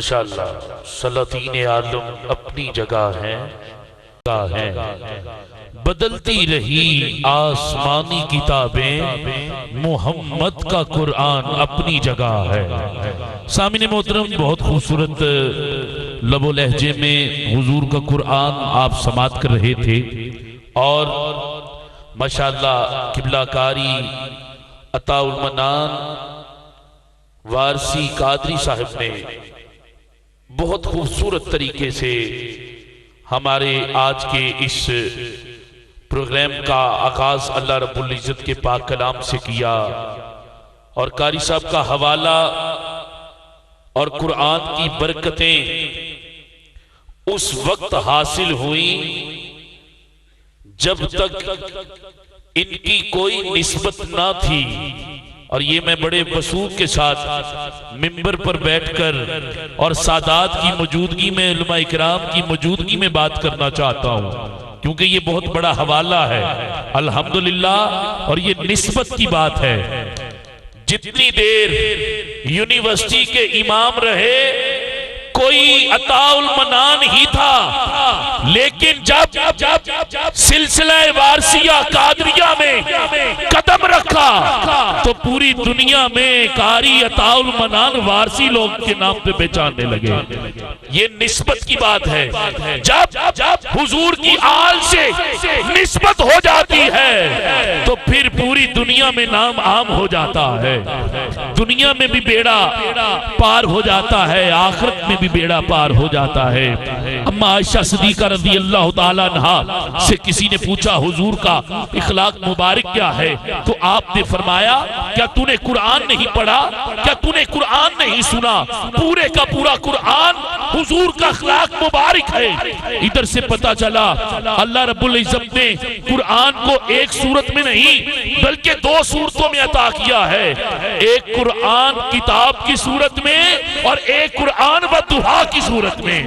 माशाअल्लाह सलातीन आलम अपनी जगह है बदलती रही आसमानी किताबें, मोहम्मद का कुरान अपनी जगह है। सामिने मोहतरम, बहुत खूबसूरत लबो लहजे में हुजूर का कुरान आप समात कर रहे थे और माशाअल्लाह किबलाकारी अताउल मनान वारसी कादरी साहब ने बहुत खूबसूरत तरीके से हमारे आज के इस प्रोग्राम का आगाज अल्लाह रब्बुल इज्जत के पाक कलाम से किया और कारी साहब का हवाला और कुरान की बरकतें उस वक्त हासिल हुई जब तक इनकी कोई निस्बत ना थी। और ये मैं बड़े वसूख के साथ मिंबर पर बैठकर और सादात की मौजूदगी में, उलमा इकराम की मौजूदगी में बात करना चाहता हूं, क्योंकि ये बहुत बड़ा हवाला है अल्हम्दुलिल्लाह। और ये निस्बत की बात है। जितनी देर यूनिवर्सिटी के इमाम रहे कोई अताउल मनान ही था, लेकिन जब सिलसिला वारसिया कादरिया में कदम रखा तो पूरी दुनिया में कारी अताउल मनान वारसी लोग के नाम पे पहचानने लगे। ये निस्बत की बात है। जब हुजूर की आल से निस्बत हो जाती है तो फिर पूरी दुनिया में नाम आम हो जाता है। दुनिया में भी बेड़ा पार हो जाता है, आखिरत में भी बेड़ा पार हो जाता है। अम्मा आयशा सिद्दीका रज़ी अल्लाह ताला अन्हा से किसी ने पूछा हुजूर का इखलाक मुबारक क्या है, तो आपने फरमाया क्या तूने कुरान नहीं पढ़ा, क्या तूने कुरान नहीं सुना? पूरे का पूरा कुरान हुजूर का इखलाक मुबारक है। इधर से पता चला अल्लाह रब्बुल इज्जत ने कुरान को एक सूरत में नहीं बल्कि दो सूरतों में अता किया है। एक कुरान किताब की सूरत में और एक कुरान व दुआ की सूरत में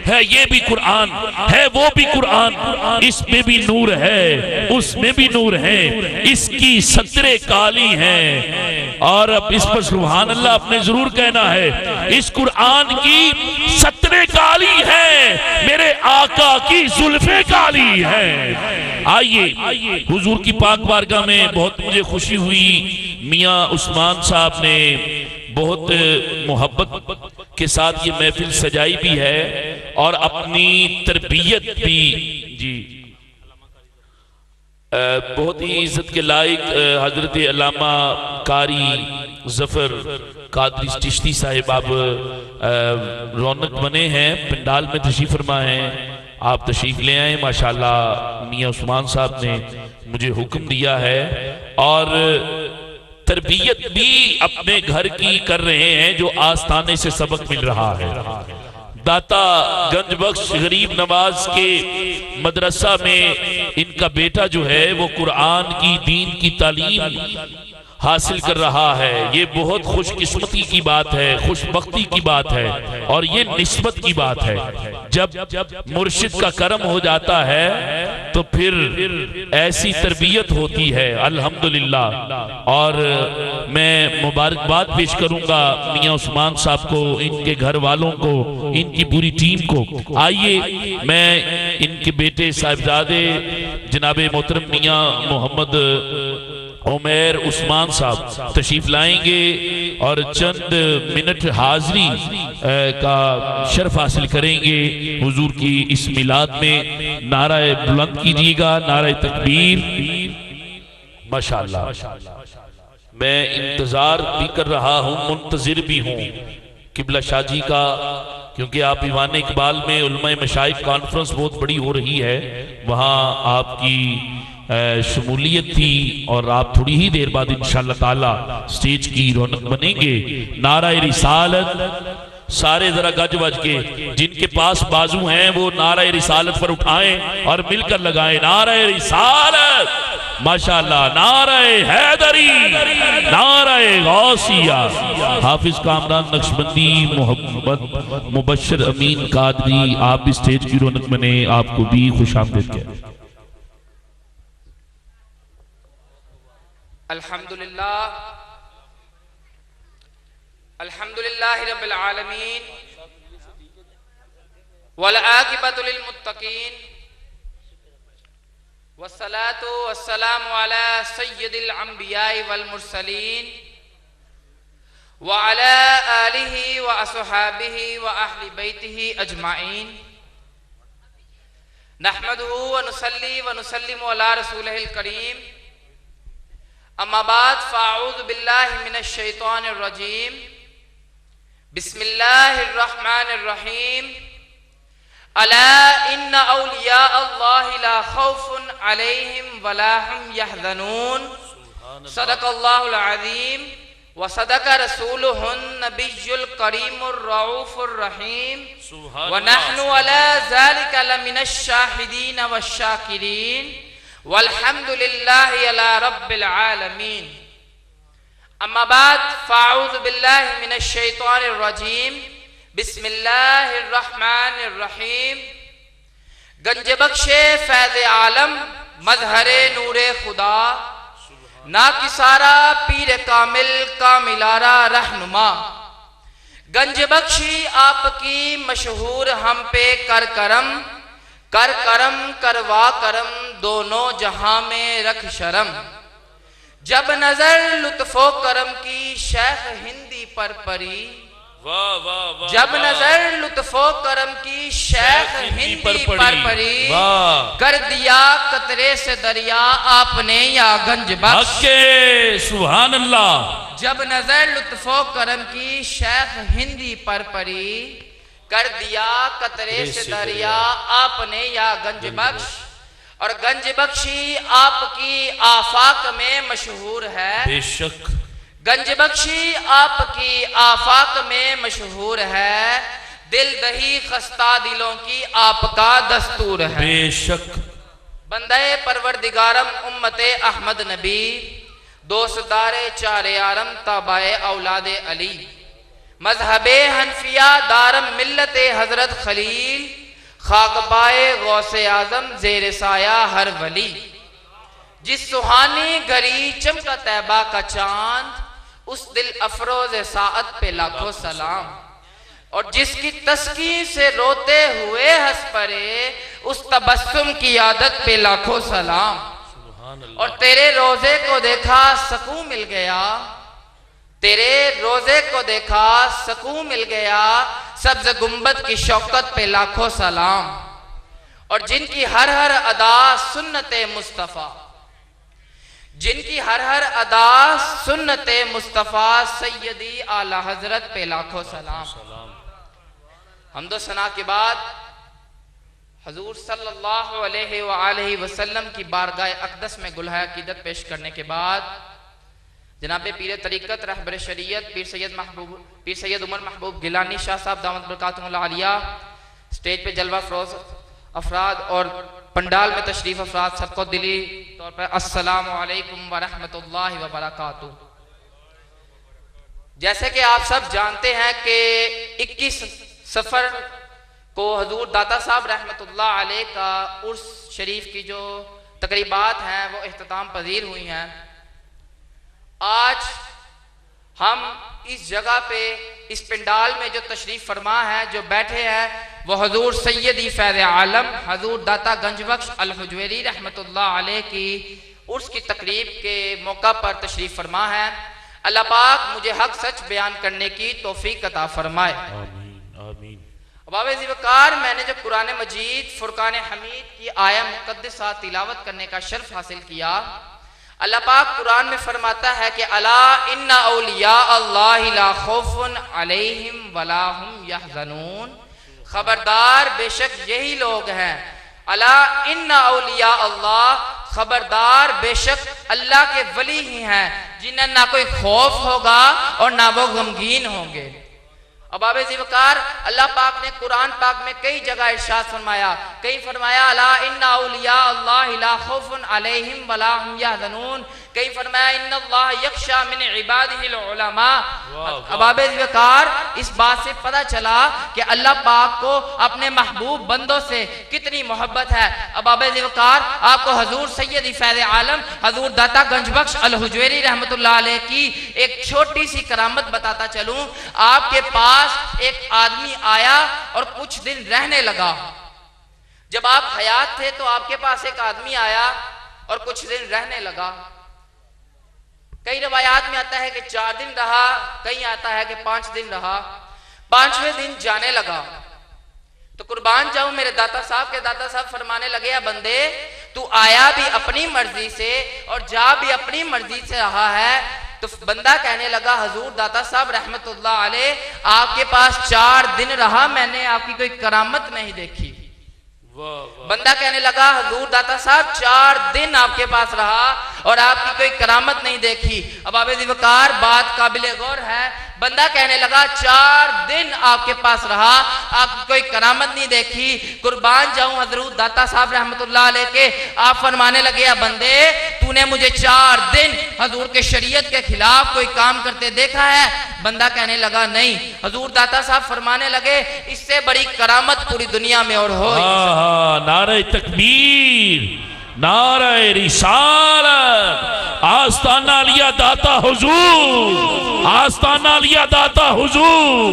है। ये भी कुरान है, वो भी कुरान, इसमें भी नूर है, उसमें भी नूर है, इसकी सतरे काली हैं। और अब इस पर सुभान अल्लाह आपने जरूर कहना है, इस कुरान की सतरे काली हैं, मेरे आका की जुल्फे काली हैं। आइए हुजूर की पाक बारगाह में बहुत मुझे खुशी हुई। मियां उस्मान साहब ने बहुत मोहब्बत के साथ ये महफिल सजाई भी है और अपनी तरबियत भी जी बहुत ही इज्जत के लायक हजरत अल्लामा कारी जफर कादरी चिश्ती साहिब आप रौनक बने हैं, पंडाल में तशरीफ फरमा हैं, आप तशरीफ ले आए। माशाल्लाह मियां उस्मान साहब ने मुझे हुक्म दिया है और तरबियत भी अपने घर की कर रहे हैं जो आस्थाने से सबक मिल रहा है। दाता गंज बख्श गरीब नवाज के मदरसा में इनका बेटा जो है वो कुरान की दीन की तालीम हासिल कर रहा है। ये बहुत खुशकिस्मती की बात है, खुशबख्ती की बात है और ये निस्बत की बात है। जब मुर्शिद का करम हो जाता है तो फिर ऐसी तरबियत होती है अल्हम्दुलिल्लाह। और मैं मुबारकबाद पेश करूंगा मियां उस्मान साहब को, इनके घर वालों को, इनकी पूरी टीम को। आइए मैं इनके बेटे साहिबजादे जनाबे मोहतरम मियां मोहम्मद उमैर उस्मान साहब तशरीफ लाएंगे और चंद मिनट हाजिरी का शर्फ हासिल करेंगे हुजूर की इस मिलाद में। नाराए बुलंद कीजिएगा, नाराए तकबीर। माशाअल्लाह मैं इंतजार भी कर रहा हूँ, मुंतजिर भी हूँ किबला शाजी का, क्योंकि आप ईवान इकबाल में उलमाए मशाइख कॉन्फ्रेंस बहुत बड़ी हो रही है, वहाँ आपकी शमूलियत थी और आप थोड़ी ही देर बाद इंशाअल्लाह ताला स्टेज की रौनक बनेंगे। नाराए रिसालत सारे जरा गज बज के, जिनके पास बाजू हैं वो नाराए रिसालत पर उठाएं और मिलकर लगाएं। नाराए रिसालत माशाअल्लाह, नाराए हैदरी, नाराए गौसिया। हाफिज कामरान नक्शबंदी मोहम्मद मुबश्शिर अमीन कादरी आप भी स्टेज की रौनक बने, आपको भी खुशामदीद कहते। अल्हम्दुलिल्लाह अल्हम्दुलिल्लाहि रब्बिल आलमीन वल आक़िबतु लिल मुत्तक़ीन वस्सलातु वस्सलामु अला सय्यिदिल अंबिया'i वल मुरसलीन व अला आलिहि व अस्हाबिहि व अहलि बैतिहि अजमाइन नहमदुहु व नुसल्ली व नुसल्लिमु अला रसूलिहिल करीम अम्मा बाद फ़अऊज़ु बिल्लाहि मिनश शैतानिर रजीम बिस्मिल्लाहिर रहमानिर रहीम अला इन्ना औलिया अल्लाहि ला खौफुन अलैहिम वला हुम यहज़नून सदक़ल्लाहुल अज़ीम व सदक़ रसूलुहुन नबियुल करीमुर रऊफ़ुर रहीम व नहनु अला ज़ालिका लमिनश शाहिदीन वश्शाकिरीन वल्हम्दुलिल्लाहि अला रब्बिल आलमीन। अम्मा बाद फ़अऊज़ु बिल्लाहि मिनश शैतानिर रजीम बिस्मिल्लाहिर रहमानिर रहीम। गंज बख्शे फैज़ आलम मज़हरे नूरे खुदा ना किसारा पीर कामिल कामिलारा रहनुमा। गंज बख्शी आपकी मशहूर हम पे कर करम करवा करम दोनों जहां में रख शर्म। जब नजर लुत्फो करम की शेख हिंदी पर परी वाह वाह वाह जब नजर लुत्फो करम की शेख हिंदी पर परी कर दिया कतरे से दरिया आपने या गंज बख्श सुभान अल्लाह। जब नजर लुत्फो करम की शेख हिंदी पर परी कर दिया कतरे से दरिया आपने या गंज बख्श। और गंज बख्शी आपकी आफाक में मशहूर है बेशक। गंज बख्शी आपकी आफाक में मशहूर है दिल दही खस्ता दिलों की आपका दस्तूर है बेशक। बंदे परवरदिगारम उम्मते अहमद नबी दोस्तदारे चारे आरम ताबाए औलादे अली मजहबे हनफिया दारम मिल्लते हजरत खलील खाकबाए गौसे आजम जेर साया हर वली। जिस सुहानी घड़ी चमका तैबा का चांद उस दिल अफरोज साअत पे लाखों सलाम। और जिसकी तस्कीन से रोते हुए हंस पड़े उस तबस्सुम की आदत पे लाखों सलाम। और तेरे रोजे को देखा सकून मिल गया तेरे रोजे को देखा सकून मिल गया सब्ज गुंबद की शौकत पे लाखों सलाम। और जिनकी हर हर अदा सुन्नते मुस्तफ़ा जिनकी हर हर अदा सुन्नते मुस्तफ़ा सैयदी आला हजरत पे लाखों सलाम। हमदो सना के बाद हजूर सल्लल्लाहु अलैहि वसल्लम की बारगाह अक़दस में गुलहा अक़ीदत पेश करने के बाद जनाब पीर तरीक़त रहबर शरीयत पीर सैयद उमर महबूब गिलानी शाह साहब दामत बरकातुहुल आलिया स्टेज पे जलवा फरोज अफराद और पंडाल में तशरीफ अफराद सबको दिली तौर पर अस्सलामु अलैकुम व रहमतुल्लाहि व बरकातुहू। जैसे कि आप सब जानते हैं कि 21 सफ़र को हजूर दाता साहब रहमतुल्लाह अलैह का उर्स शरीफ की जो तकरीबात हैं वो इख्तिताम पजीर हुई हैं। आज हम इस जगह पे इस पंडाल में जो तशरीफ फरमा है जो बैठे हैं वो हजूर सैयदी फैज़ आलम हजूर दाता गंजबख्श अल हुजवेरी रहमतुल्लाह अलैह की उर्स की तकरीब के मौका पर तशरीफ फरमा है। अल्लाह पाक मुझे हक सच बयान करने की तौफीक अता फरमाए आमीन। बाबे ज़िवकार मैंने जब कुरान मजीद फुरकान हमीद की आया मुक़द्दसा तिलावत करने का शर्फ हासिल किया अल्लाह पाक कुरान में फरमाता है कि अला इन्ना औलिया अल्लाहि ला खौफुन अलैहिम वला हुम यहज़नून। खबरदार बेशक यही लोग हैं अला इन्ना औलिया अल्लाह खबरदार बेशक अल्लाह के वली ही हैं जिन्हें ना कोई खौफ होगा और ना वो गमगीन होंगे। अब आबे ज़िवकार अल्लाह पाक ने कुरान पाक में कई जगह इरशाद फरमाया कई फरमाया अला इन्ना औलिया अल्लाहि ला खौफुन अलैहिम वला हुम यहज़नून कहीं फरमाया इन्नल्लाह यख्शा मिन इबादिहिल उलमा। अबाबे ज़िक्र इस बात से पता चला कि अल्लाह पाक को अपने महबूब बंदों से कितनी मोहब्बत है। अबाबे ज़िक्र आपको हजूर सैयद फैज़ आलम हजूर दाता गंजबख्श अल हुजैरी रहमतुल्लाह अलैह की एक छोटी सी करामत बताता चलूं। आपके पास एक आदमी आया और कुछ दिन रहने लगा। जब आप हयात थे तो आपके पास एक आदमी आया और कुछ दिन रहने लगा। कई रवायात में आता है कि 4 दिन रहा, कहीं आता है कि 5 दिन रहा। 5वें दिन जाने लगा तो कुर्बान जाऊं मेरे दाता साहब के दाता साहब फरमाने लगे, बंदे तू आया भी अपनी मर्जी से और जा भी अपनी मर्जी से रहा है। तो बंदा कहने लगा, हजूर दाता साहब रहमतुल्लाह अलैह आपके पास 4 दिन रहा, मैंने आपकी कोई करामत नहीं देखी। बंदा कहने लगा, हजूर दाता साहब 4 दिन आपके पास रहा और आपकी कोई करामत नहीं देखी। अब अबाबे ज़िक्र बात काबिल गौर है। बंदा कहने लगा 4 दिन आपके पास रहा, आपकी कोई करामत नहीं देखी। कुर्बान जाऊं हजरत दाता साहब रहमतुल्लाह अलैह के आप फरमाने लगे, बंदे तूने मुझे 4 दिन हजूर के शरीयत के खिलाफ कोई काम करते देखा है? बंदा कहने लगा नहीं। हजूर दाता साहब फरमाने लगे, इससे बड़ी करामत पूरी दुनिया में और हो। नारे तकबीर, नारे रिसालत, आस्ताना लिया दाता हुजूर, आस्ताना लिया दाता हुजूर।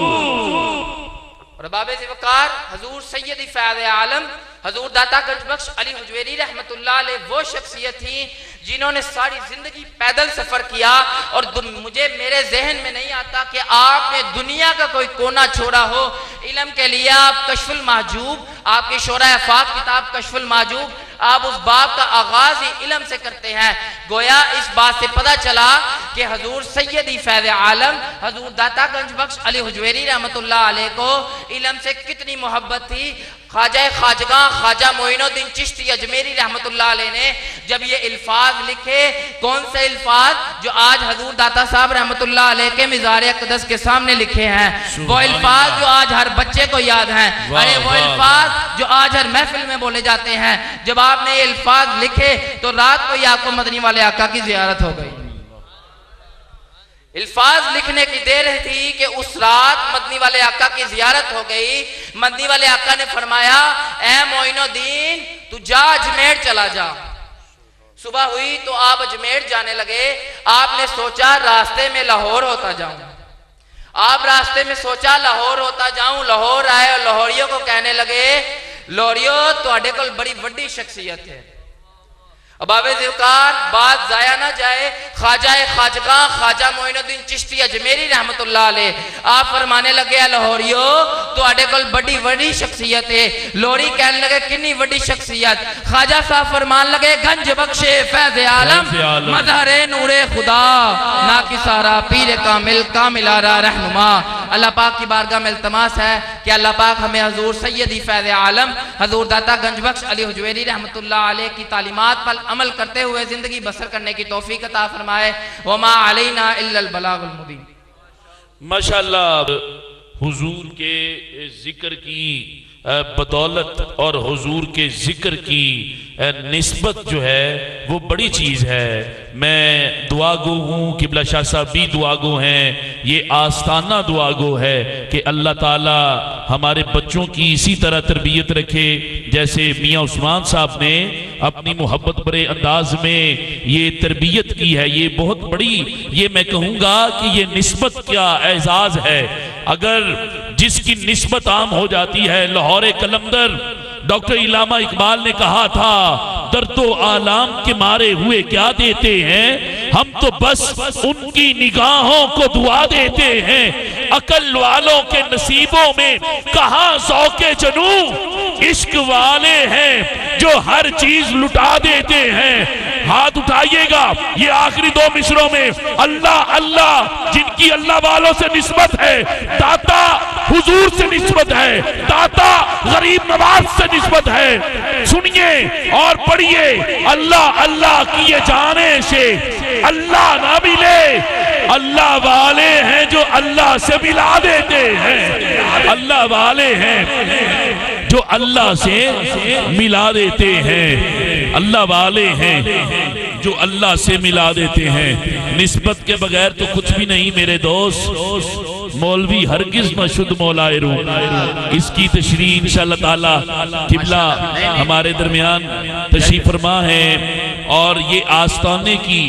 और बाबे ज़िक्र हजूर सैयद फैज़ आलम हजूर दाता गंजबख्श अली हुजैरी रहमतुल्लाह अलैह वो शख्सियत थी जिन्होंने सारी जिंदगी पैदल सफर किया। और मुझे मेरे जहन में नहीं आता कि आपने दुनिया का कोई कोना छोड़ा हो इल्म के लिए। आप कश्फुल महजूब, आपकी शोरा आफाक किताब कश्फुल महजूब, आप उस बाब का आगाज ही इल्म से करते हैं। गोया इस बात से पता चला कि हजूर सैयद फैज़ आलम हजूर दाता गंजबख्श अली हुजैरी रहमतुल्लाह अलैह को इल्म से कितनी मोहब्बत थी। ख्वाजा खाजगा ख्वाजा मोइनुद्दीन चिश्ती अजमेरी रहमतुल्लाह अलैह ने जब ये अल्फाज लिखे, कौन से अल्फाज जो आज हजूर दाता साहब रहमतुल्लाह अलैह के मिज़ार अक़दस के सामने लिखे हैं, वो अल्फाज जो आज हर बच्चे को याद हैं, अरे वो अल्फाज जो आज हर महफिल में बोले जाते हैं। जब आपने ये अल्फाज लिखे तो रात को ही आपको मदनी वाले आका की ज़ियारत हो गई। अल्फाज लिखने की देर थी कि उस रात मदनी वाले आका की जियारत हो गई। मदनी वाले आका ने फरमाया, ए मोइनुद्दीन तू जा अजमेर चला जा। सुबह हुई तो आप अजमेर जाने लगे। आपने सोचा रास्ते में लाहौर होता जाऊं। आप रास्ते में सोचा लाहौर होता जाऊं। लाहौर आए और लाहौरियों को कहने लगे, लाहौरियों तुहाडे कोल बड़ी वड्डी शख्सियत है। अबाबे ज़िक्र बात जाया ना जाए, ख्वाजा खाजगा ख्वाजा मोइनुद्दीन चिश्ती अजमेरी रहमतुल्लाह अलैह आप फरमाने लगे, लाहौरियो तुहाडे कोल बड़ी वड्डी शख्सियत है। लोरी कहने लगे, कितनी वड्डी शख्सियत? ख्वाजा साहब फरमान लगे, गंज बख्शे फैज़ आलम मज़हरे नूरे खुदा ना किसारा पीर कामिल कामिलारा रहनुमा। अल्लाह पाक की बारगाह में इल्तमास है कि अल्लाह पाक हमें हजूर सैयदी फैज़ आलम हजूर दाता गंजबख्श अली हुजैरी रहमतुल्लाह अलैह की तालीमात पर अमल करते हुए जिंदगी बसर करने की तौफीक अता फरमाए। वमा अलैना इल्लल बलागुल मुबीन। माशाअल्लाह, हुजूर के जिक्र की बदौलत और हुजूर के जिक्र की निस्बत जो है वो बड़ी चीज़ है। मैं दुआगो हूँ, किबला शाह साहब भी दुआगो हैं। ये आस्ताना दुआगो है कि अल्लाह ताला हमारे बच्चों की इसी तरह तरबियत रखे जैसे मियाँ उस्मान साहब ने अपनी मोहब्बत भरे अंदाज में ये तरबियत की है। ये बहुत बड़ी, ये मैं कहूँगा कि ये निस्बत क्या एजाज है। अगर जिसकी निस्बत आम हो जाती है, लाहौर कलंदर डॉक्टर इलामा इकबाल ने कहा था, दर्दो आलाम के मारे हुए क्या देते हैं, हम तो बस उनकी निगाहों को दुआ देते हैं। अकल वालों के नसीबों में कहां ज़ौक़े जनू, इश्क वाले हैं जो हर चीज लुटा देते हैं। हाथ उठाइएगा, ये आखिरी 2 मिसरों में अल्लाह अल्लाह जिनकी अल्लाह वालों से निस्बत है, दाता हुजूर से निस्बत है, दाता गरीब नवाज से निस्बत है। सुनिए और पढ़िए, अल्लाह अल्लाह किए जाने से अल्लाह ना मिले, अल्लाह वाले हैं जो अल्लाह से मिला देते हैं। अल्लाह वाले हैं जो अल्लाह से मिला देते हैं। अल्लाह वाले हैं जो अल्लाह से मिला देते हैं। निस्बत के बगैर तो कुछ भी नहीं मेरे दोस्त। मौलवी हरगिज न शुद्ध मौलाए रूम। इसकी तशरीह इंशाअल्लाह ताला किबला हमारे दरमियान तशरीफ फरमा है और ये आस्ताने की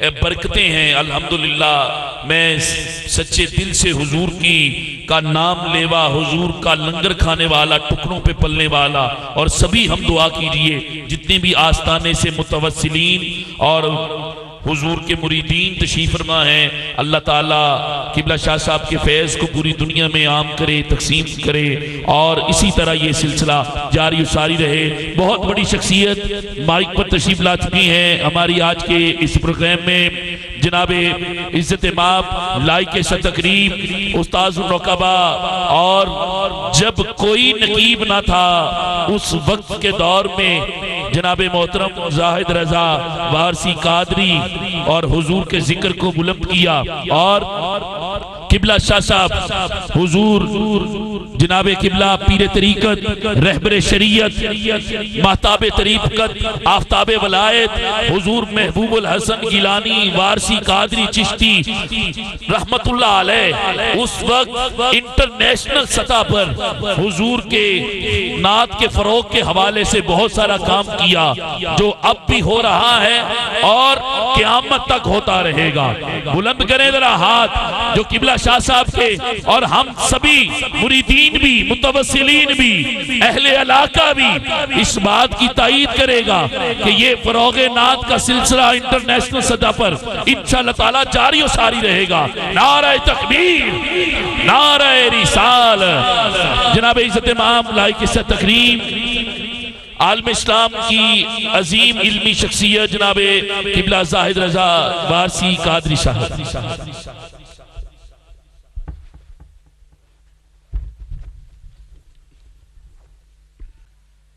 बरकतें हैं। अल्हम्दुलिल्लाह मैं सच्चे दिल से हुजूर की का नाम लेवा, हुजूर का लंगर खाने वाला, टुकड़ों पे पलने वाला, और सभी हम दुआ कीजिए जितने भी आस्ताने से मुतवस्सिलीन और हुजूर के मुरीदीन तशरीफ फरमा हैं, अल्लाह ताला किबला शाह साहब के फैज़ को पूरी दुनिया में आम करे, तकसीम करे और इसी तरह ये सिलसिला जारी सारी रहे। बहुत बड़ी शख्सियत माइक पर तशरीफ ला चुकी हैं हमारी आज के इस प्रोग्राम में, जनाबे इज्जत माप लाइक तकरीब उस्ताद रौकबा। और जब कोई नकीब ना था उस वक्त के दौर में जनाबे मोहतरम जाहिद रजा वारसी कादरी और हुजूर के जिक्र को बुलंद किया और किबला शाह साहब हुजूर जनाबे किबला पीर तरीकत, रहबर शरीयत, महताब तरीकत, आफ्ताब वलायत हुजूर महबूबुल हसन गिलानी वारसी कादरी चिश्ती रहमतुल्लाह अलैह उस वक्त इंटरनेशनल सतह पर हुजूर के नात के फरोग के हवाले से बहुत सारा काम किया जो अब भी हो रहा है और क़यामत तक होता रहेगा। बुलंद करें जरा हाथ जो किबला शाह साहब के, और हम सभी मुरीदीन भी, मुतवस्सिलीन भी, अहले इलाका भी इस बात की तायीद करेगा कि ये फरोगे नात का सिलसिला इंटरनेशनल सतह पर इंशाअल्लाह ताला जारी और सारी रहेगा। नारा तकबीर, नारा रिसाल। जनाब इज्जत इमाम लाइक तकरीम आलम इस्लाम की अजीम इल्मी शख्सियत जनाबे किबला जाहिद रजा वारसी कादरी साहब।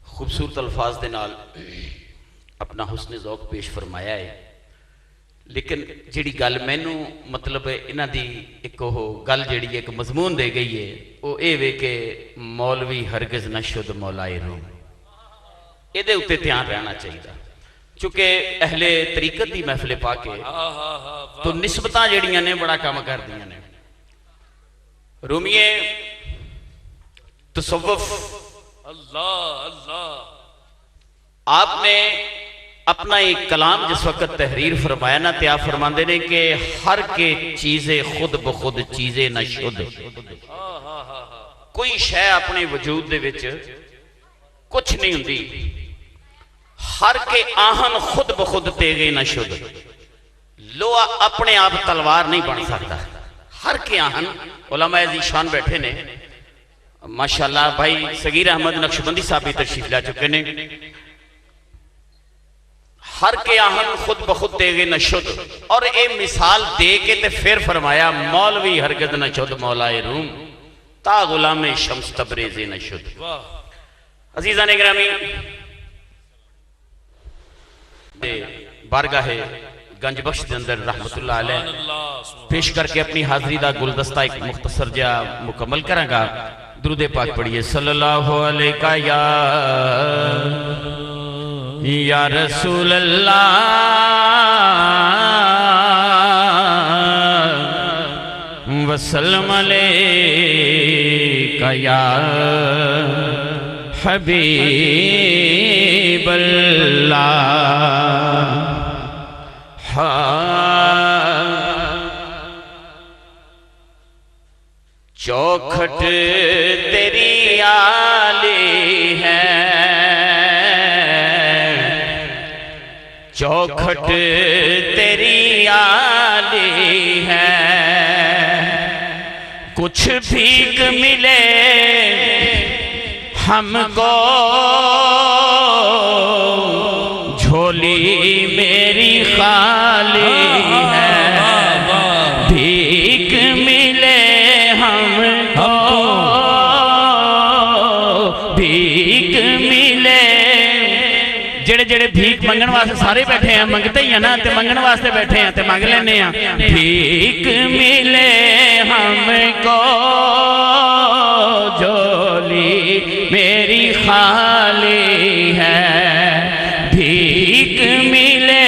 खूबसूरत अल्फाज दे नाल अपना हुस्न ज़ौक़ पेश फरमाया है, लेकिन जिहड़ी गल मैनू मतलब इन्हां दी एक गल जिहड़ी एक मजमून दे गई है वो ये वे कि मौलवी हरगिज़ न शुद्ध मौलाए रूम। ये उत्ते ध्यान रहना चाहिए चूंकि अहले तरीकत की महफिल पा के तो निस्बतां जिहड़ियां ने बड़ा काम कर दियां ने। रूमीए तसव्वुफ अल्लाह अल्लाह आपने अपना एक कलाम जिस वक्त तहरीर फरमाया ना तो आप फरमाते ने कि हर के चीजें खुद ब खुद चीजें न शुद्ध। कोई शै अपने वजूद दे विच कुछ नहीं हुंदी, हर के आहन खुद ब खुद तेगे न शुद्ध। लोहा अपने आप तलवार नहीं बन सकता, हर के आहन। उलमा ज़ीशान बैठे ने माशाअल्लाह, भाई सगीर अहमद नक्शबंदी साहब भी तशरीफ ला चुके ने। हर के आहन खुद ब खुद तेगे न शुद्ध, और ये मिसाल दे के ते फिर फरमाया मौलवी हरगिज़ न शुद्ध मौलाए रूम ता गुलाम शम्स तबरेज़ न शुद्ध। अजीज़ान गिरामी, बारगाहे गंजबख्श के अंदर रहमतुल्लाह अलैह पेश करके अपनी हाजिरी का गुलदस्ता एक मुख्तसर जा मुकम्मल करांगा। दुरूद पाक पढ़िए सल्लल्लाहु अलैहि या रसूल अल्लाह वसल्लम अलैका या हबीब अल्लाह। चौखट तेरी आली है, चौखट तेरी आली है, कुछ भीख मिले हमको झोली मेरी खाली है, भीख मिले हमको, भीख मिले। जेड़े जेड़े भीख मंगण वास्ते सारे बैठे हैं, मंगते ही है ना, ते मंगण वास्ते बैठे हैं ते मंग लेने हैं। भीख मिले हमको झोली मेरी खाली है, भीख मिले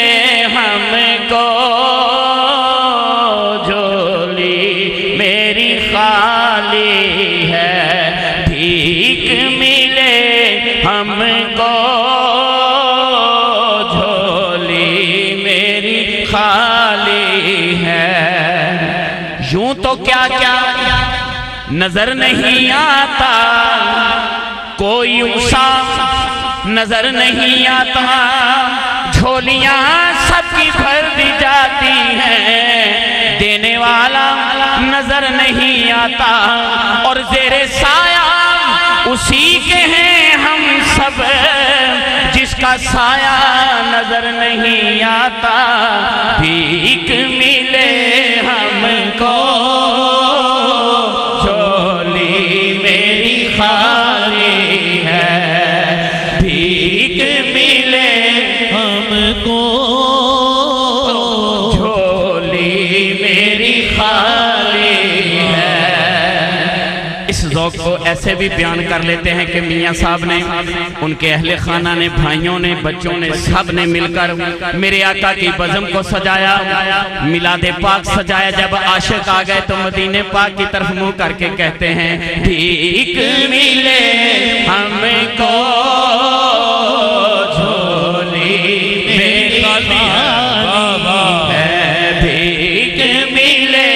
उनको क्या क्या नजर नहीं आता, कोई ऊंचा नजर नहीं आता, झोलियां सबकी भर दी जाती हैं, देने वाला नजर नहीं आता, और जेरे साया उसी के हैं हम सब, जिसका साया नजर नहीं आता, भीख मिले हमको झोली मेरी खाली है, भीख मिले हमको झोली मेरी खाली है। इस ज़ौक़ को ऐसे भी बयान कर लेते हैं कि मियाँ साहब ने, उनके अहले खाना ने, भाइयों ने, बच्चों ने, सब ने मिलकर मेरे आका की बज़म को सजाया, मिलादे पाक सजाया। जब आशिक आ गए तो मदीने पाक की तरफ मुंह करके कहते हैं, भीख मिले हमको झोली मेरी खाली है, भीख मिले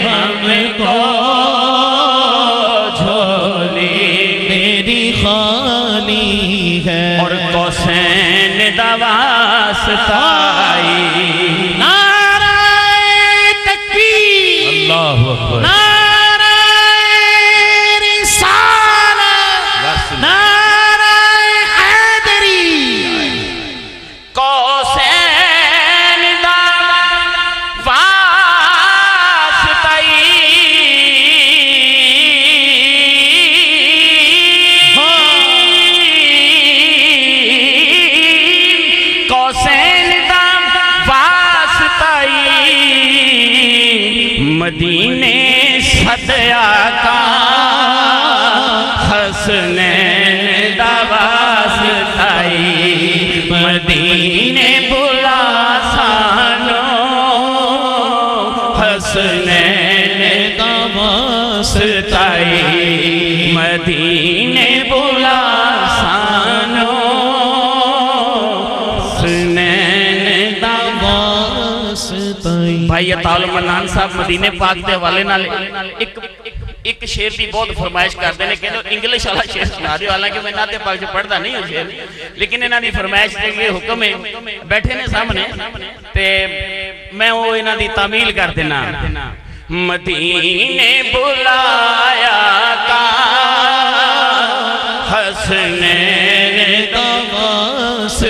हमको खाली है। और कौसैन दवास्ताई, नाराए तकबीर, अल्लाहु अकबर, नाराए रिसालत, नाराए हैदरी, कौसैन दवास्ताई, मदीने सदया का हसनैन दवास्ताई, मदीने बुला सानो हसनैन दवास्ताई, मदीने बुला सानो हसनैन दवास्ताई। भाई अताउल मन्नान साहब मदीने पाक के हवाले नाल एक शेर की बहुत फरमाइश करते हैं, कहते इंग्लिश वाला शेर सुना दो, हालांकि मैं नाते पाक से पढ़ता नहीं हूं शेर, लेकिन इन्हां दी फरमाइश के हुक्म है, बैठे ने सामने ते मैं वो इन्हां दी तामील कर देना। मदीने बुलाया का हसनैन दवास्ताई,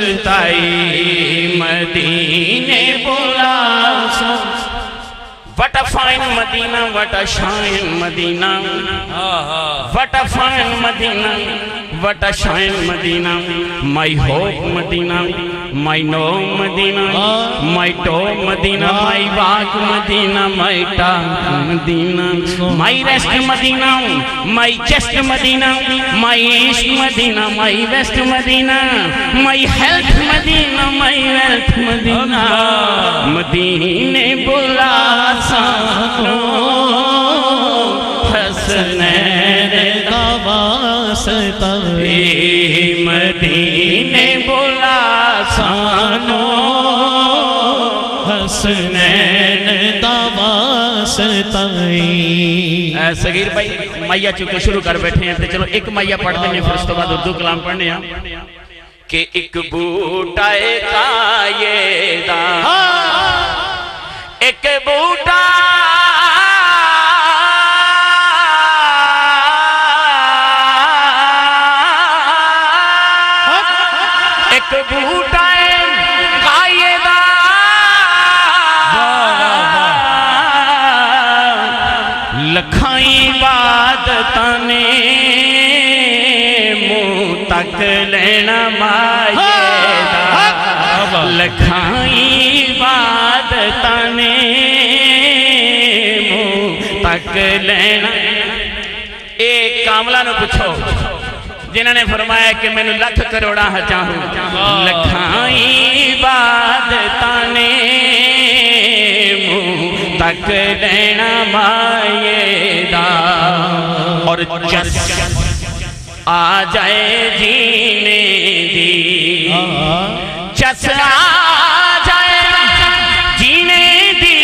मदीने बुला, what a fine Medina, what a shine Medina, what a fine Medina, what a shine Medina, my hope Medina, my no Medina, my toe Medina, my walk Medina, my talk Medina, my rest Medina, my chest Medina, my east Medina, my west Medina, my health Medina, my wealth Medina, मदीने बुला सानो हसनैन दवास्ताई, मदीने बुला सानो हसनैन दवास्ताई। सगीर भाई मैया चुके शुरू कर बैठे हैं, तो चलो एक मैया पढ़ देंगे, फिर उसके बाद उर्दू कलाम पढ़ने हैं कि एक बूटा का ये एक बूटा एक बूटा कायदा लखाई इबादत ने मुंह तक लेना मायेदा, लखाई इबादत ने मुंह तक लेना। एक कामला ने पूछो जिन्होंने फरमाया कि मैंने लख करोड़ा चाहूं, लखाई इबादत ने मुंह तक लेना मायेदा। और जस आ जाए जीने दी, जस आ जाए जीने दी,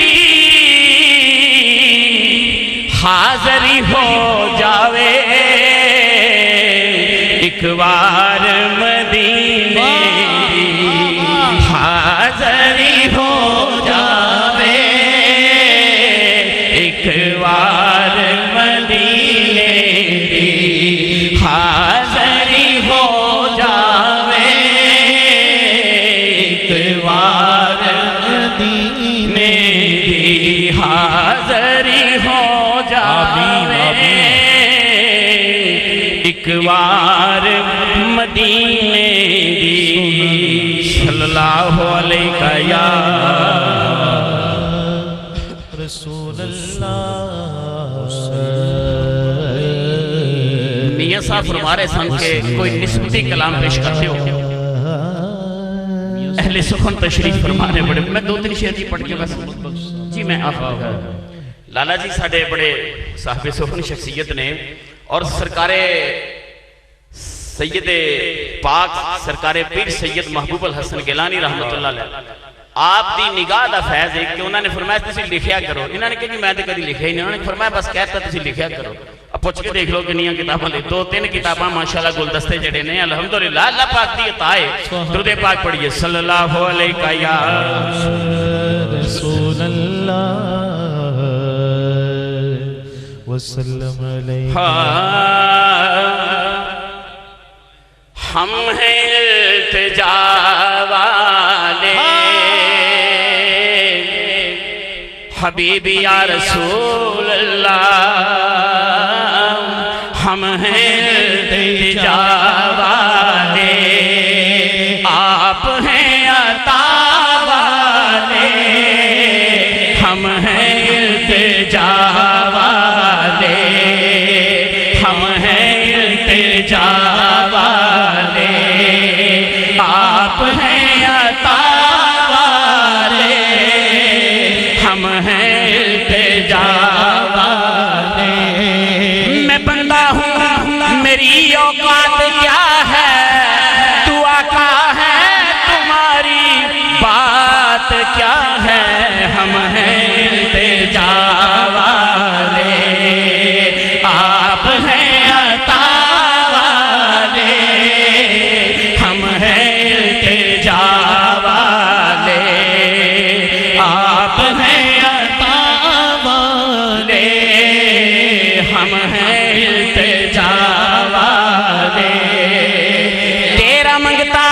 हाज़री हो जावे एक बार मदीने दी, हाज़री हो जावे एक बार मदीने दी, हाज़री हो जावे एक बार मदीने दी, हाज़री हो जावे एक बार मदीने दी। सल्लल्लाहु अलैहि या रसूल अल्लाह। मियाँ साहब फरमा रहे सन के कोई निस्बती कलाम पेश करते हो, अहले सुखन तशरीफ फरमाने बड़े, मैं 2-3 शेर जी पढ़ के बस जी मैं लाला जी साढ़े बड़े साहिब सुखन शख्सियत ने और सरकारे सैयद पाक सरकारे पीर सैयद महबूब अल हसन गिलानी रहमतुल्लाह अलैह आप दी निगाह दा फैज़ है कि उन्होंने फरमाया तुसीं लिखिया करो। इन्होंने कहा जी मैं तो कभी लिखिया ही नहीं, उन्होंने फरमाया बस कहता तुसीं लिखिया करो। अब पुछ के देख लो कितनी किताबां लिख, 2-3 किताबां माशाअल्लाह गुलदस्ते जड़े ने अल्हम्दुलिल्लाह अल्लाह पाक दी अता है। दुरूद पाक पढ़िए सल्लल्लाहु अलैहि या रसूल अल्लाह वसल्लम अलैहि। हम हैं इल्तिजा वाले हबीबी या रसूल अल्लाह, हम हैं इल्तिजा वाले आप हैं अता वाले, हम हैं इल्तिजा वाले, हम हैं इल्तिजा वाले आप हैं अता वाले, हम हैं इल्तिजा वाले। मैं बंदा हूँ मेरी औकात क्या है, तू आका है तुम्हारी बात क्या है, हम हैं इल्तिजा वाले आप हैं अता वाले, हम हैं इल्तिजा वाले आप हैं अता वाले, हम हैं इल्तिजा वाले। तेरा मंगता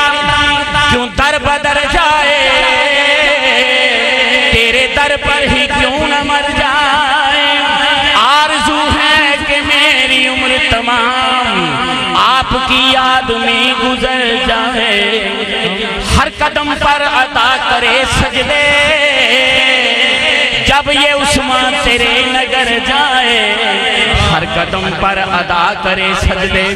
क्यों दर बदर जाए, तेरे दर पर ही क्यों न मर जाए। आरज़ू है कि मेरी उम्र तमाम आपकी याद में गुजर जाए, हर कदम पर अदा करे सजदे जब ये उस्मान तेरे नगर जाए, हर कदम पर अदा करे सजदे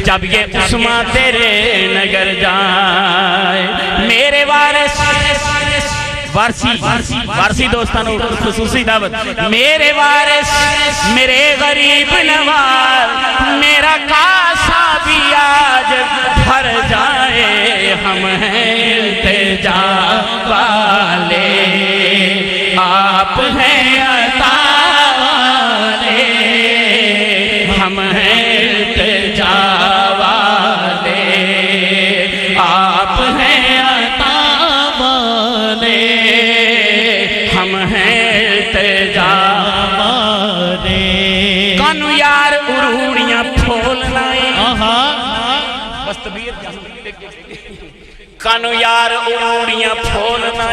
जब ये उस्मान तेरे नगर जाए। मेरे वारिस वारसी दोस्तों खुसूसी दावत, मेरे वारिस मेरे गरीब नवाज, मेरा कासा भी आज भर जाए, हम हैं इल्तिजा वाले आप हैं अता वाले, हम हैं इल्तिजा वाले आप हैं अता वाले, हम हैं इल्तिजा वाले। कानू यार उरूड़ियां फूलना बस तबीयत कानू यार उरूड़ियां फूलना